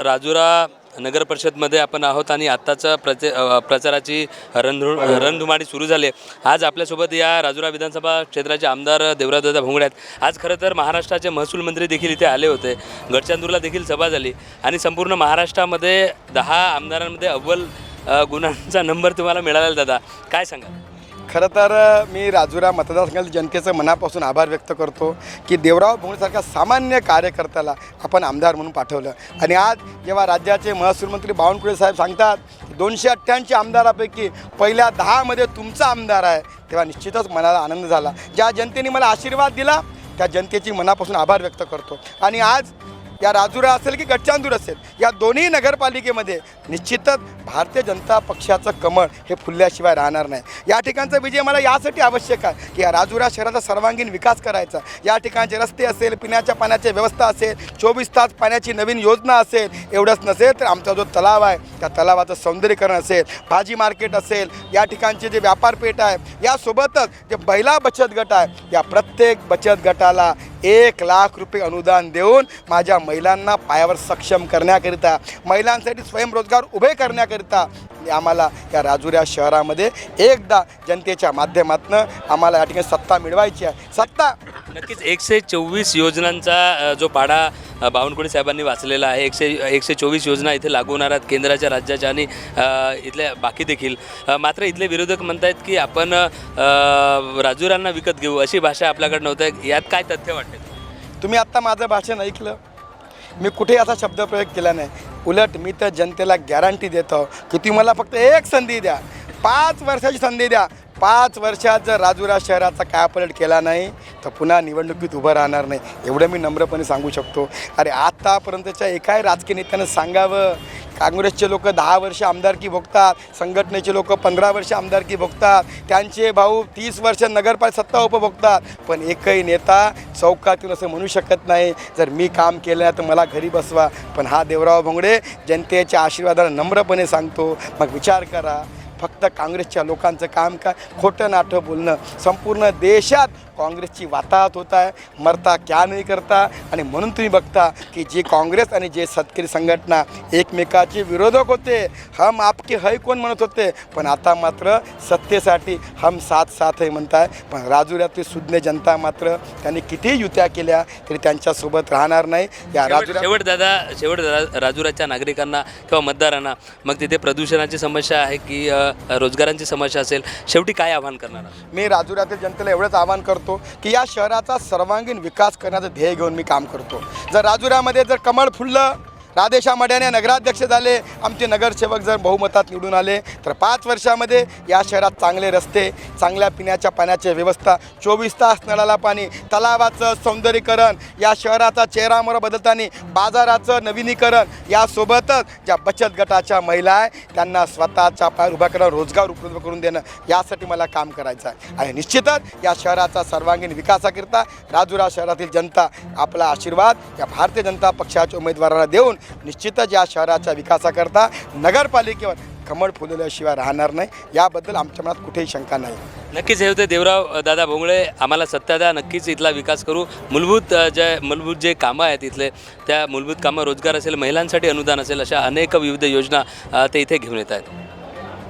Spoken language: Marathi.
राजुरा नगर परिषदमध्ये आपण आहोत आणि आत्ताचं प्रचाराची रणधुमाळी सुरू झाली आहे। आज आपल्यासोबत या राजुरा विधानसभा क्षेत्राचे आमदार देवराजदादा भोंगळे आहेत। आज खरं तर महाराष्ट्राचे महसूल मंत्री देखील इथे आले होते। गडचंदूरला देखील सभा झाली आणि संपूर्ण महाराष्ट्रामध्ये 10 आमदारांमध्ये अव्वल गुणांचा नंबर तुम्हाला मिळाला दादा, काय सांगा? खरं तर मी राजुरा मतदारसंघातील जनतेचं मनापासून आभार व्यक्त करतो की देवराव भोंगळेसारख्या सामान्य कार्यकर्त्याला आपण आमदार म्हणून पाठवलं। आणि आज जेव्हा राज्याचे महसूल मंत्री बावनकुळे साहेब सांगतात 288 आमदारापैकी पहिल्या 10 मध्ये तुमचा आमदार आहे, तेव्हा निश्चितच मनाला आनंद झाला। ज्या जनतेने मला आशीर्वाद दिला त्या जनतेची मनापासून आभार व्यक्त करतो। आणि आज या राजुरा असेल की गडचंदूर असेल, या दोन्ही नगरपालिकेमध्ये निश्चितच भारतीय जनता पक्षाचं कमळ हे फुलल्याशिवाय राहणार नाही। या ठिकाणचा विजय मला यासाठी आवश्यक आहे की या राजुरा शहराचा सर्वांगीण विकास करायचा। या ठिकाणचे रस्ते असेल, पिण्याच्या पाण्याची व्यवस्था असेल, 24 तास पाण्याची नवीन योजना असेल, एवढंच नसेल तर आमचा जो तलाव आहे त्या तलावाचं सौंदर्यीकरण असेल, भाजी मार्केट असेल, या ठिकाणचे जे व्यापारपेठ आहे, यासोबतच जे महिला बचत गट आहे, या प्रत्येक बचत गटाला 1 लाख रुपये अनुदान देऊन माझ्या महिलांना पायावर सक्षम करण्याकरिता, महिलांसाठी स्वयंरोजगार उभे करण्याकरिता आम्हाला या राजुरा शहरामध्ये एकदा जनतेच्या माध्यमातून आम्हाला या ठिकाणी सत्ता मिळवायची आहे। सत्ता नक्कीच 124 योजनांचा जो पाढा बावनकुळे साहेबांनी वाचलेला आहे। 124 योजना इथे लागू होणार आहेत, केंद्राच्या, राज्याच्या आणि इथल्या बाकी देखील। मात्र इथले विरोधक म्हणतात की आपण राजुरांना विकत घेऊ, अशी भाषा आपल्याकडे नव्हतं। यात काय तथ्य वाटते? तुम्ही आत्ता माझं भाषण ऐकलं, मी कुठेही असा शब्दप्रयोग केला नाही। उलट मी तर जनतेला गॅरंटी देतो की तुम्ही मला फक्त एक संधी द्या, 5 वर्षाची संधी द्या। 5 वर्षात जर राजुरा शहराचा कायापालट केला नाही तर पुन्हा निवडणुकीत उभं राहणार नाही, एवढं मी नम्रपणे सांगू शकतो। अरे आत्तापर्यंतच्या एकाही राजकीय नेत्यानं सांगावं, काँग्रेसचे लोक 10 वर्ष आमदारकी भोगतात, संघटनेचे लोक 15 वर्ष आमदारकी भोगतात, त्यांचे भाऊ 30 वर्ष नगरपालिका सत्ता उपभोगतात, पण एकही नेता चौकातून असं म्हणू शकत नाही जर मी काम केलं तर मला घरी बसवा। पण हा देवराव भोंगळे जनतेच्या आशीर्वादाला नम्रपणे सांगतो, मग विचार करा, फक्त काँग्रेसच्या लोकांचं काम काय? खोटं नाटं बोलणं। संपूर्ण देशात काँग्रेसची वाताहत होत आहे, मरता क्या नाही करता। आणि म्हणून तुम्ही बघता की जे काँग्रेस आणि जे शेतकरी संघटना एकमेकाचे विरोधक होते, हम आपके है कोण म्हणत होते, पण आता मात्र सत्तेसाठी हम साथ साथ है म्हणताय। पण राजुऱ्यातील सुज्ञ जनता मात्र त्यांनी कितीही युत्या केल्या तरी त्यांच्यासोबत राहणार नाही। या शेवट राजुराच्या नागरिकांना किंवा मतदारांना मग तिथे प्रदूषणाची समस्या आहे की रोजगारांची समस्या असेल, शेवटी काय आव्हान करणार? मी राजुरातील जनतेला एवढंच आवाहन करतो की या शहराचा सर्वांगीण विकास करण्याचं ध्येय घेऊन मी काम करतो। जर राजुरामध्ये जर कमळ फुललं, राधेशा मड्याने नगराध्यक्ष झाले, आमचे नगरसेवक जर बहुमतात निवडून आले तर 5 वर्षामध्ये या शहरात चांगले रस्ते, चांगल्या पिण्याच्या पाण्याची व्यवस्था, 24 तास नळाला पाणी, तलावाचं सौंदर्यीकरण, या शहराचा चेहरामोहरा बदलताना बाजाराचं नवीनीकरण, यासोबतच ज्या बचत गटाच्या महिला आहे त्यांना स्वतःच्या पायावर उभा करून रोजगार उपलब्ध करून देणं, यासाठी मला काम करायचं आहे। आणि निश्चितच या शहराचा सर्वांगीण विकासाकरिता राजुरा शहरातील जनता आपला आशीर्वाद या भारतीय जनता पक्षाच्या उमेदवाराला देऊन निश्चितच या शहराच्या विकासाकरता नगरपालिकेवर कमळ फुलल्याशिवाय राहणार नाही, याबद्दल आमच्या मनात कुठेही शंका नाही। नक्कीच हे होते देवराव दादा भोंगळे, आम्हाला सत्ता द्या, नक्कीच इथला विकास करू। मूलभूत जे कामं आहेत इथले, त्या मूलभूत कामं, रोजगार असेल, महिलांसाठी अनुदान असेल, अशा अनेक विविध योजना ते इथे घेऊन येत आहेत।